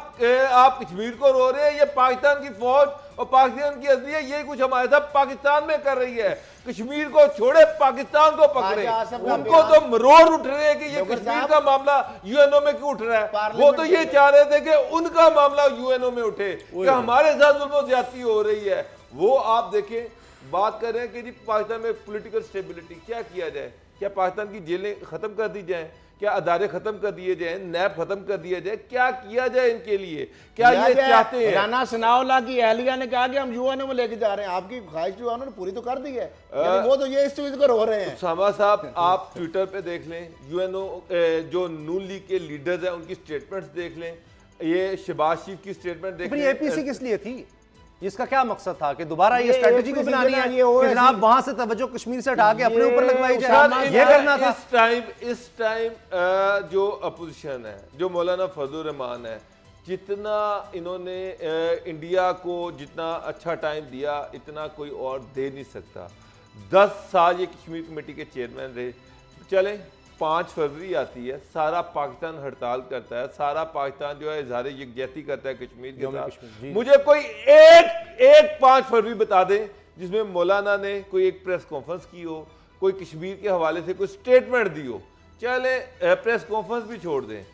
आप कश्मीर को रो रहे हैं, ये पाकिस्तान की फौज और पाकिस्तान की असलियत ये कुछ हमारे साथ पाकिस्तान में कर रही है, कश्मीर को छोड़े पाकिस्तान को पकड़े। उनको तो मरोड़ उठ रहे हैं कि ये कश्मीर का मामला यूएनओ में क्यों उठ रहा है, वो तो ये चाह रहे थे कि उनका मामला यूएनओ में उठे कि हमारे साथ जुल्म ज्यादती हो रही है। वो आप देखें बात कर रहे हैं कि जी पाकिस्तान में पॉलिटिकल स्टेबिलिटी क्या किया जाए, क्या पाकिस्तान की जेलें खत्म कर दी जाए, क्या अदारे खत्म कर दिए जाए, नैब खत्म कर दिया जाए, क्या किया जाए इनके लिए, क्या ये चाहते हैं? राना सनाउल्लाह की अहलिया ने कहा कि हम यूएनओ में लेके जा रहे हैं, आपकी ख्वाहिश जो उन्होंने पूरी तो कर दी है, वो तो ये इस चीज को रो रहे हैं। उसामा साहब आप ट्विटर पे देख लें, यूएनओ जो नून लीग के लीडर्स हैं उनकी स्टेटमेंट्स देख लें, ये शहबाज शरीफ की स्टेटमेंट देख लें। एपीसी किस लिए थी, इसका क्या मकसद था कि दोबारा ये स्ट्रेटजी को बनानी है कि जनाब वहां से तवज्जो कश्मीर से हटा के अपने ऊपर लगवाई जाए, ये करना था। इस टाइम जो अपोजिशन है, जो मौलाना फजल रहमान है, जितना इन्होंने इंडिया को जितना अच्छा टाइम दिया इतना कोई और दे नहीं सकता। 10 साल ये कश्मीर कमेटी के चेयरमैन रहे। चले 5 फरवरी आती है, सारा पाकिस्तान हड़ताल करता है, सारा पाकिस्तान जो है इजहार यकजहती करता है कश्मीर के साथ। मुझे कोई एक 5 फरवरी बता दें जिसमें मौलाना ने कोई एक प्रेस कॉन्फ्रेंस की हो, कोई कश्मीर के हवाले से कोई स्टेटमेंट दी हो। चले प्रेस कॉन्फ्रेंस भी छोड़ दें,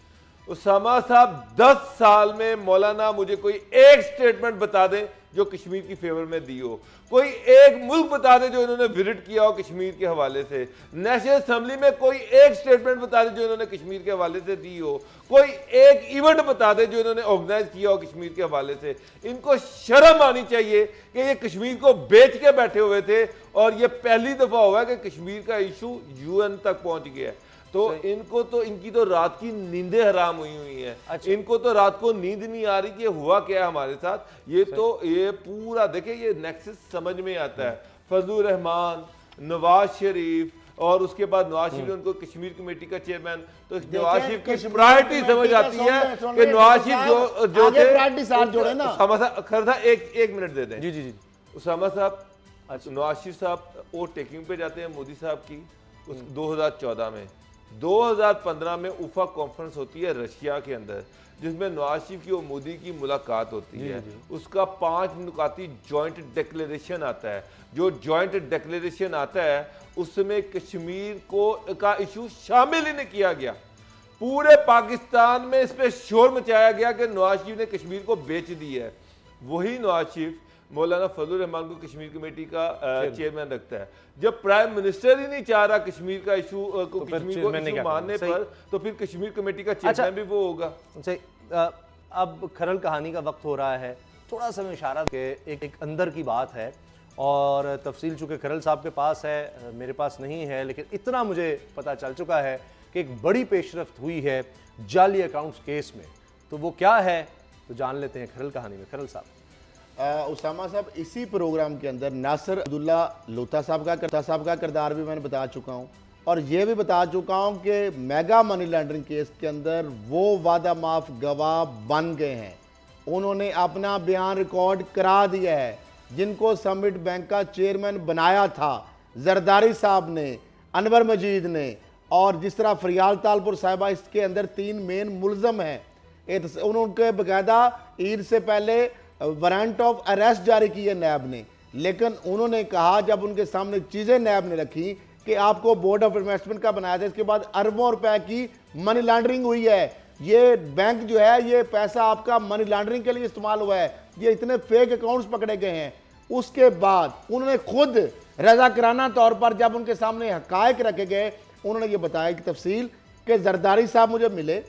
उसामा साहब 10 साल में मौलाना मुझे कोई एक स्टेटमेंट बता दें जो कश्मीर की फेवर में दी हो, कोई एक मुल्क बता दे जो इन्होंने विजिट किया हो कश्मीर के हवाले से, नेशनल असेंबली में कोई एक स्टेटमेंट बता दे जो इन्होंने कश्मीर के हवाले से दी हो, कोई एक इवेंट बता दे जो इन्होंने ऑर्गेनाइज किया हो कश्मीर के हवाले से। इनको शर्म आनी चाहिए कि ये कश्मीर को बेच के बैठे हुए थे और ये पहली दफा हुआ है कि कश्मीर का इशू यूएन तक पहुंच गया है। तो इनको तो इनकी तो रात की नींदें हराम हुई हैं। अच्छा। इनको तो रात को नींद नहीं आ रही कि हुआ क्या है हमारे साथ। ये तो ये पूरा देखिए ये नेक्सस समझ में आता है। फजल रहमान, नवाज शरीफ और उसके बाद नवाज शरीफ उनको कश्मीर कमेटी का चेयरमैन, तो नवाज शरीफ की प्रायोरिटी समझ आती है कि नवाज शरीफ जो थे प्रायोरिटी साथ जोड़े ना। खैर एक मिनट दे दें। जी जी जी उसामा साहब, नवाज शरीफ साहब वो टेकिंग पे जाते हैं मोदी साहब की 2014 में। 2015 में उफा कॉन्फ्रेंस होती है रशिया के अंदर, जिसमें नवाज शरीफ की और मोदी की मुलाकात होती है। उसका 5 नुकाती जॉइंट डिक्लेरेशन आता है। जो जॉइंट डिक्लेरेशन आता है उसमें कश्मीर का इशू शामिल ही नहीं किया गया। पूरे पाकिस्तान में इस पर शोर मचाया गया कि नवाज शरीफ ने कश्मीर को बेच दी है। वही नवाज शरीफ मौलाना फजल रहमान को कश्मीर कमेटी का चेयरमैन रखता है। जब प्राइम मिनिस्टर ही नहीं चाह रहा कश्मीर का इशू कश्मीर को इशू मानने पर, तो फिर कश्मीर कमेटी का चेयरमैन भी वो होगा। अब खरल कहानी का वक्त हो रहा है, थोड़ा सा इशारा के एक अंदर की बात है और तफसील चूँकि खरल साहब के पास है, मेरे पास नहीं है, लेकिन इतना मुझे पता चल चुका है कि एक बड़ी पेशरफ्त हुई है जाली अकाउंट्स केस में। तो वो क्या है तो जान लेते हैं खरल कहानी में। खरल साहब। उसामा साहब, इसी प्रोग्राम के अंदर नासिर अब्दुल्ला लोता साहब का किरदार भी मैंने बता चुका हूँ और ये भी बता चुका हूँ कि मेगा मनी लॉन्ड्रिंग केस के अंदर वो वादा माफ गवाह बन गए हैं। उन्होंने अपना बयान रिकॉर्ड करा दिया है। जिनको समिट बैंक का चेयरमैन बनाया था जरदारी साहब ने, अनवर मजीद ने, और जिस तरह फरियाल तालपुर साहिबा, इसके अंदर 3 मेन मुलजम हैं। उनके बाकायदा ईद से पहले वारंट ऑफ अरेस्ट जारी की है नैब ने, लेकिन उन्होंने कहा जब उनके सामने चीज़ें नैब ने रखी कि आपको बोर्ड ऑफ इन्वेस्टमेंट का बनाया था, इसके बाद अरबों रुपए की मनी लॉन्ड्रिंग हुई है, ये बैंक जो है ये पैसा आपका मनी लॉन्ड्रिंग के लिए इस्तेमाल हुआ है, ये इतने फेक अकाउंट्स पकड़े गए हैं। उसके बाद उन्होंने खुद रजाकराना तौर पर जब उनके सामने हकायक रखे गए, उन्होंने ये बताया कि तफसील कि जरदारी साहब मुझे मिले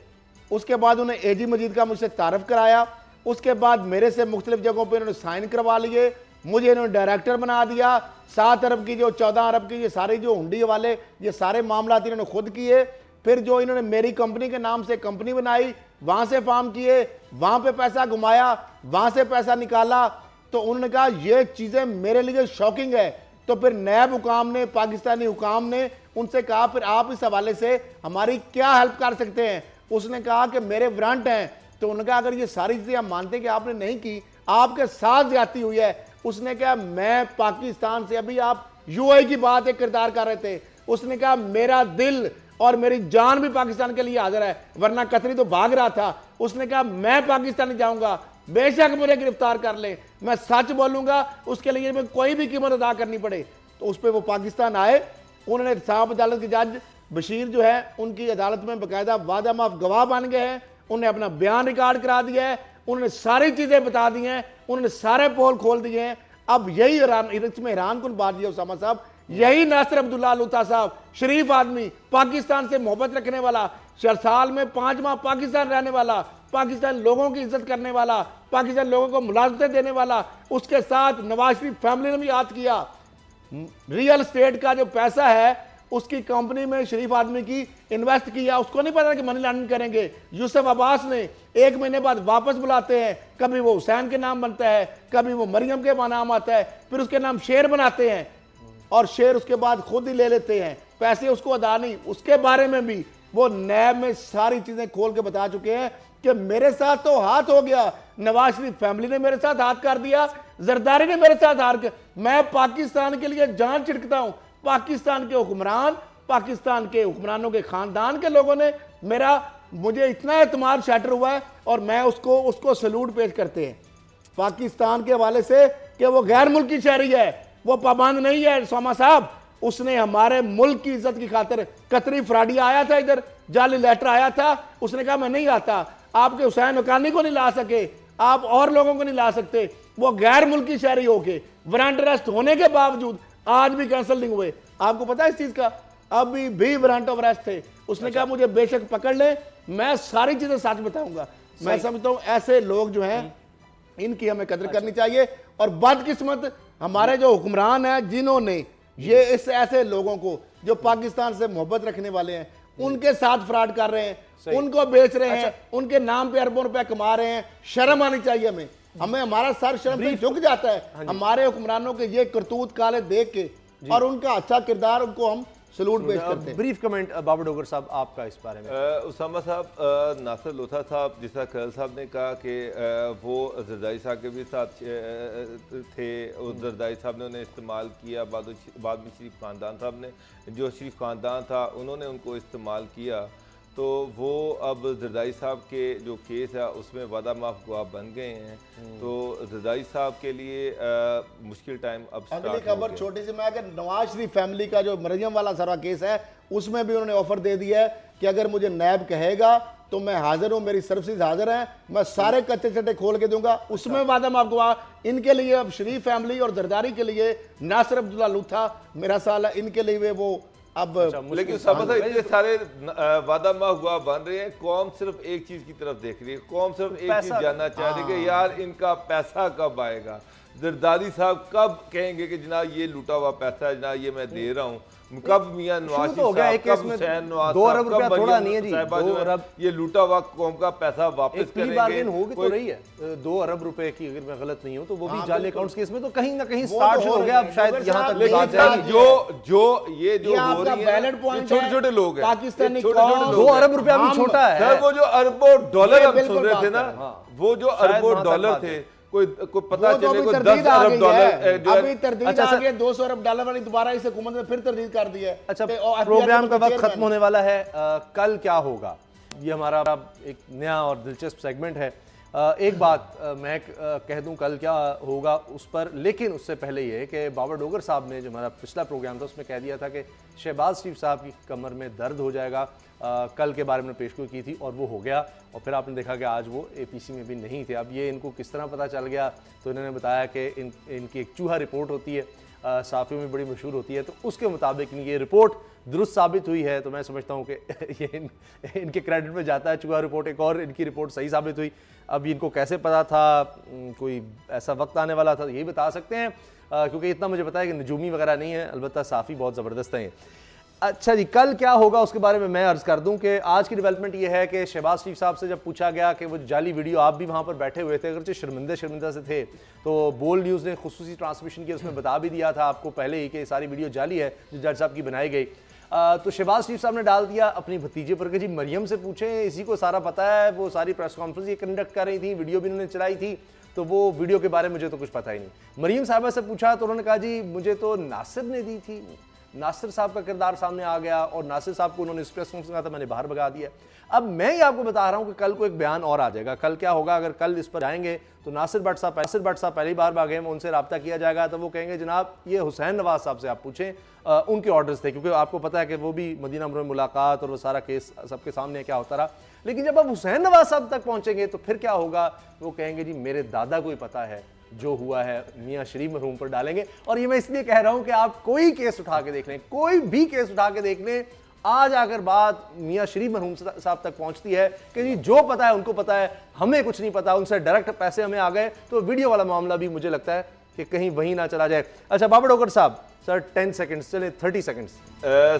उसके बाद उन्हें एजी मजीद का मुझसे तारफ़ कराया, उसके बाद मेरे से मुख्तलिफ जगहों पर इन्होंने साइन करवा लिए, मुझे इन्होंने डायरेक्टर बना दिया। 7 अरब की जो 14 अरब की ये सारे जो हुंडी वाले ये सारे मामला इन्होंने खुद किए। फिर जो इन्होंने मेरी कंपनी के नाम से कंपनी बनाई, वहाँ से फार्म किए, वहाँ पे पैसा घुमाया, वहाँ से पैसा निकाला। तो उन्होंने कहा ये चीज़ें मेरे लिए शॉकिंग है। तो फिर नैब हुकाम ने, पाकिस्तानी हुकाम ने उनसे कहा फिर आप इस हवाले से हमारी क्या हेल्प कर सकते हैं। उसने कहा कि मेरे वारंट हैं। तो उन्होंने कहा अगर ये सारी चीज़ें हम मानते हैं कि आपने नहीं की, आपके साथ ज्यादती हुई है। उसने कहा मैं पाकिस्तान से, अभी आप यूएई की बात एक किरदार कर रहे थे, उसने कहा मेरा दिल और मेरी जान भी पाकिस्तान के लिए हाजिर है, वरना कतरी तो भाग रहा था। उसने कहा मैं पाकिस्तान नहीं जाऊंगा, बेशक मुझे गिरफ्तार कर ले, मैं सच बोलूंगा, उसके लिए मैं कोई भी कीमत अदा करनी पड़े। तो उस पर वो पाकिस्तान आए। उन्होंने साहब अदालत के जज बशीर जो है उनकी अदालत में बाकायदा वादा माफ गवाह बन गए हैं। उन्होंने अपना बयान रिकॉर्ड करा दिया है, उन्होंने सारी चीजें बता दी हैं, उन्होंने सारे पोल खोल दिए हैं। अब यही इसमें हैरान कुन बात है उसामा साहब, यही नासिर अब्दुल्ला लूथा साहब, शरीफ आदमी, पाकिस्तान से मोहब्बत रखने वाला, 4 साल में 5 माह पाकिस्तान रहने वाला, पाकिस्तान लोगों की इज्जत करने वाला, पाकिस्तान लोगों को मुलाजमतें देने वाला, उसके साथ नवाज शरीफ फैमिली ने भी हाथ किया। रियल स्टेट का जो पैसा है उसकी कंपनी में शरीफ आदमी की इन्वेस्ट किया, उसको नहीं पता कि मनी लॉन्ड्रिंग करेंगे। यूसुफ अब्बास ने 1 महीने बाद वापस बुलाते हैं, कभी वो हुसैन के नाम बनता है, कभी वो मरियम के नाम आता है, फिर उसके नाम शेर बनाते हैं और शेर उसके बाद खुद ही ले लेते हैं, पैसे उसको अदा नहीं। उसके बारे में भी वो नैब में सारी चीजें खोल के बता चुके हैं कि मेरे साथ तो हाथ हो गया, नवाज शरीफ फैमिली ने मेरे साथ हाथ कर दिया, जरदारी ने मेरे साथ हाथ कर, मैं पाकिस्तान के लिए जान छिड़कता हूं। पाकिस्तान के हुक्मरान, पाकिस्तान के हुक्मरानों के खानदान के लोगों ने मुझे इतना एतमाद शैटर हुआ है और मैं उसको सलूट पेश करते हैं पाकिस्तान के हवाले से कि वो गैर मुल्की शहरी है, वो पाबंद नहीं है। सोमा साहब, उसने हमारे मुल्क की इज्जत की खातिर, कतरी फ्राडिया आया था इधर, जाली लेटर आया था, उसने कहा मैं नहीं आता, आपके हुसैन हकानी को नहीं ला सके, आप और लोगों को नहीं ला सकते। वो गैर मुल्की शहरी होके वारंट अरेस्ट होने के बावजूद आज भी कैंसिल नहीं हुए। आपको पता है इस चीज का, अभी भी वारंट ऑफ अरेस्ट थे। उसने कहा मुझे बेशक पकड़ ले, मैं सारी चीजें सच बताऊंगा। मैं समझता हूं ऐसे लोग जो हैं इनकी हमें कदर करनी चाहिए। और बदकिस्मत हमारे जो हुक्मरान हैं जिन्होंने ये इस ऐसे लोगों को जो पाकिस्तान से मोहब्बत रखने वाले हैं उनके साथ फ्रॉड कर रहे हैं, उनको बेच रहे हैं, उनके नाम पे अरबों रुपए कमा रहे हैं। शर्म आनी चाहिए हमें हमारा सर शर्म से झुक जाता है हमारे हुक्मरानों के ये करतूत काले देख के, और उनका अच्छा किरदार उनको हम सलूट पेश करते हैं। ब्रीफ कमेंट बाबर डोगर साहब आपका इस बारे में। उसामा साहब, नासिर लोथा साहब, जिस तरह खैल साहब ने कहा कि वो जरदारी साहब के भी साथ थे, उस जरदारी साहब ने उन्हें इस्तेमाल किया, बाद में शरीफ खानदान साहब ने, जो शरीफ खानदान था उन्होंने उनको इस्तेमाल किया। तो वो अब जरदारी साहब के जो केस है उसमें वादा माफ गवाह बन गए हैं। तो जरदारी साहब के लिए मुश्किल टाइम अब अगली खबर छोटी सी, मैं अगर नवाज शरीफ फैमिली का जो मरियम वाला सारा केस है उसमें भी उन्होंने ऑफर दे दिया है कि अगर मुझे नैब कहेगा तो मैं हाजिर हूं, मेरी सर्विसेज हाजिर हैं, मैं सारे कच्चे चट्टे खोल के दूंगा। उसमें वादा माफ गवाह इनके लिए अब शरीफ फैमिली और जरदारी के लिए नासिर अब्दुल्ला लूथा मेरा साल है, इनके लिए वो अब लेकिन समझ इतने सारे वादा माफ गवाह बन रहे हैं, कौम सिर्फ एक चीज की तरफ देख रही है, कौम सिर्फ एक चीज जानना चाह रही है कि यार इनका पैसा कब आएगा। जरदारी साहब कब कहेंगे कि जनाब ये लूटा हुआ पैसा है, जनाब ये मैं दे रहा हूँ, कब मियां नवाज साहब, कब हुसैन नवाज, 2 अरब रुपया थोड़ा नहीं है जी, 2 अरब ये लूटा हुआ कौम का पैसा वापस करेंगे। होगी तो रही है 2 अरब रुपए की, अगर मैं गलत नहीं हूं तो वो भी जाली अकाउंट्स केस में तो कहीं ना कहीं स्टार्ट हो गया। अब शायद यहां तक बात जाएगी। जो हो रही है छोटे छोटे लोग हैं, पाकिस्तानी 2 अरब रुपया भी छोटा है। सर वो जो अरबों डॉलर हम सुन रहे थे ना, वो जो अरबों डॉलर थे, कोई पता चले कोई 10 अरब डॉलर, अभी तरदीद आ गई 200 अरब डॉलर वाली, दोबारा इस हुकूमत ने फिर तरदीद कर दी है। अच्छा, प्रोग्राम का वक्त खत्म होने वाला है, कल क्या होगा ये हमारा एक नया और दिलचस्प सेगमेंट है। एक बात मैं कह दूं कल क्या होगा उस पर, लेकिन उससे पहले ये कि बाबर डोगर साहब ने जो हमारा पिछला प्रोग्राम था उसमें कह दिया था कि शहबाज शरीफ साहब की कमर में दर्द हो जाएगा, कल के बारे में पेशगोई की थी और वो हो गया। और फिर आपने देखा कि आज वो APC में भी नहीं थे। अब ये इनको किस तरह पता चल गया, तो इन्होंने बताया कि इनकी एक चूहा रिपोर्ट होती है, साफ़ियों में बड़ी मशहूर होती है, तो उसके मुताबिक ये रिपोर्ट दुरुस्त साबित हुई है तो मैं समझता हूँ कि ये इनके क्रेडिट में जाता है। चूँकि रिपोर्ट एक और इनकी रिपोर्ट सही साबित हुई, अब इनको कैसे पता था, कोई ऐसा वक्त आने वाला था, यही बता सकते हैं, क्योंकि इतना मुझे पता है कि नजूमी वगैरह नहीं है, अलबत्ता साफ़ी बहुत ज़बरदस्त है। अच्छा जी, कल क्या होगा उसके बारे में मैं अर्ज़ कर दूं कि आज की डेवलपमेंट ये है कि शहबाज शरीफ साहब से जब पूछा गया कि वो जाली वीडियो, आप भी वहाँ पर बैठे हुए थे, अगरचे शर्मिंदा से थे, तो बोल न्यूज़ ने खुसूसी ट्रांसमिशन की, उसमें बता भी दिया था आपको पहले ही कि सारी वीडियो जाली है जो जज साहब की बनाई गई। तो शहबाज शरीफ साहब ने डाल दिया अपनी भतीजे पर कि जी मरियम से पूछें, इसी को सारा पता है, वो सारी प्रेस कॉन्फ्रेंस ये कंडक्ट कर रही थी, वीडियो भी उन्होंने चलाई थी, तो वो वीडियो के बारे में मुझे तो कुछ पता ही नहीं। मरियम साहबा से पूछा तो उन्होंने कहा जी मुझे तो नासिर ने दी थी, नासिर साहब का किरदार सामने आ गया और नासिर साहब को उन्होंने प्रेस कॉन्फ्रेंस कहा था, मैंने बाहर भगा दिया। अब मैं ही आपको बता रहा हूं कि कल को एक बयान और आ जाएगा। कल क्या होगा, अगर कल इस पर आएंगे तो नासिर भट्ट साहब पहली बार भागे, उनसे रब्ता किया जाएगा तो वो कहेंगे जनाब ये हुसैन नवाज साहब से आप पूछें, उनके ऑर्डर्स थे, क्योंकि आपको पता है कि वो भी मदीना में मुलाकात और वो सारा केस सबके सामने क्या होता रहा। लेकिन जब आप हुसैन नवाज साहब तक पहुंचेंगे तो फिर क्या होगा, वो कहेंगे जी मेरे दादा को ही पता है जो हुआ है, मियाँ शरीफ मरहूम पर डालेंगे। और ये मैं इसलिए कह रहा हूं कि आप कोई केस उठा के देख लें, कोई भी केस उठा के देख लें, आज अगर बात मियाँ शरीफ मरहूम साहब तक पहुंचती है कि जी जो पता है उनको पता है, हमें कुछ नहीं पता, उनसे डायरेक्ट पैसे हमें आ गए, तो वीडियो वाला मामला भी मुझे लगता है कि कहीं वहीं ना चला जाए। अच्छा बाबा डोगर साहब, सर 10 सेकंड्स, चले 30 सेकंड्स,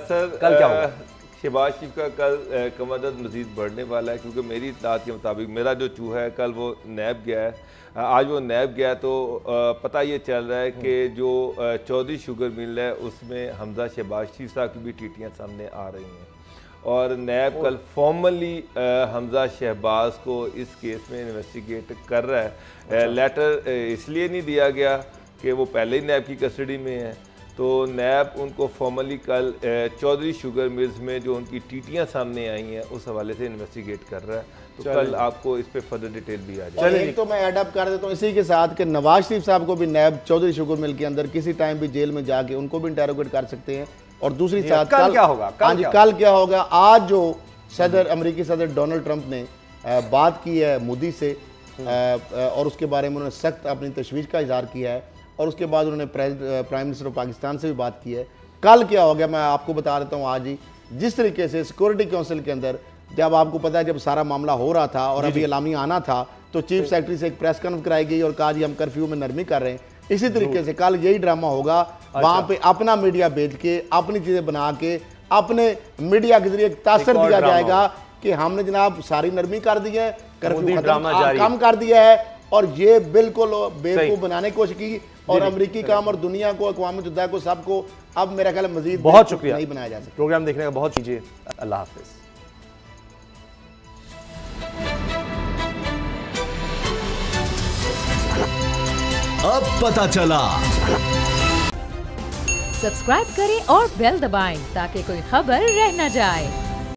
सर कल क्या होगा? शहबाज शरीफ का कल कमरदर्द मजीद बढ़ने वाला है, क्योंकि मेरी इत्तलात के मुताबिक मेरा जो चूहा है कल वो नैब गया है, आज वो नैब गया, तो पता ये चल रहा है कि जो चौधरी शुगर मिल है उसमें हमजा शहबाज शरीफ साहब की भी टीटियाँ सामने आ रही हैं, और नैब कल फॉर्मली हमजा शहबाज को इस केस में इन्वेस्टिगेट कर रहा है। अच्छा। लेटर इसलिए नहीं दिया गया कि वो पहले ही नैब की कस्टडी में है, तो नैब उनको फॉर्मली कल चौधरी शुगर मिल्स में जो उनकी टीटियां सामने आई हैं उस हवाले से इन्वेस्टिगेट कर रहा है, तो कल आपको इस पे फर्दर डिटेल भी आ जाए। एक तो मैं ऐड अप कर देता हूँ इसी के साथ कि नवाज शरीफ साहब को भी नैब चौधरी शुगर मिल के अंदर किसी टाइम भी जेल में जाके उनको भी इंटेरोगेट कर सकते हैं। और दूसरी साथ कल क्या होगा, कल क्या होगा, आज जो सदर अमेरिकी सदर डोनाल्ड ट्रंप ने बात की है मोदी से और उसके बारे में उन्होंने सख्त अपनी तशवीश का इजहार किया है, और उसके बाद उन्होंने प्राइम मिनिस्टर ऑफ पाकिस्तान से भी बात की है। कल क्या हो गया मैं आपको बता देता हूँ आज ही, जिस तरीके से सिक्योरिटी काउंसिल के अंदर जब आपको पता है जब सारा मामला हो रहा था और अभी एलामिया आना था, तो चीफ सेक्रेटरी से एक प्रेस कॉन्फ्रेंस कराई गई और कहा जी हम कर्फ्यू में नरमी कर रहे हैं। इसी तरीके से कल यही ड्रामा होगा, वहां पे अपना मीडिया भेज के अपनी चीजें बना के अपने मीडिया के जरिए तासर दिया जाएगा कि हमने जनाब सारी नरमी कर दी है, कर्फ्यू कम कर दिया है, और ये बिल्कुल बेवकूफ बनाने की कोशिश की, और अमेरिकी काम और दुनिया को, अक़वाम मुत्तहिदा को, सबको अब मेरा ख्याल मजीद बहुत शुक्रिया नहीं बनाया जा सकता। प्रोग्राम देखने का बहुत कीजिए, अल्लाह हाफिज। अब पता चला। सब्सक्राइब करें और बेल दबाएं ताकि कोई खबर रह न जाए।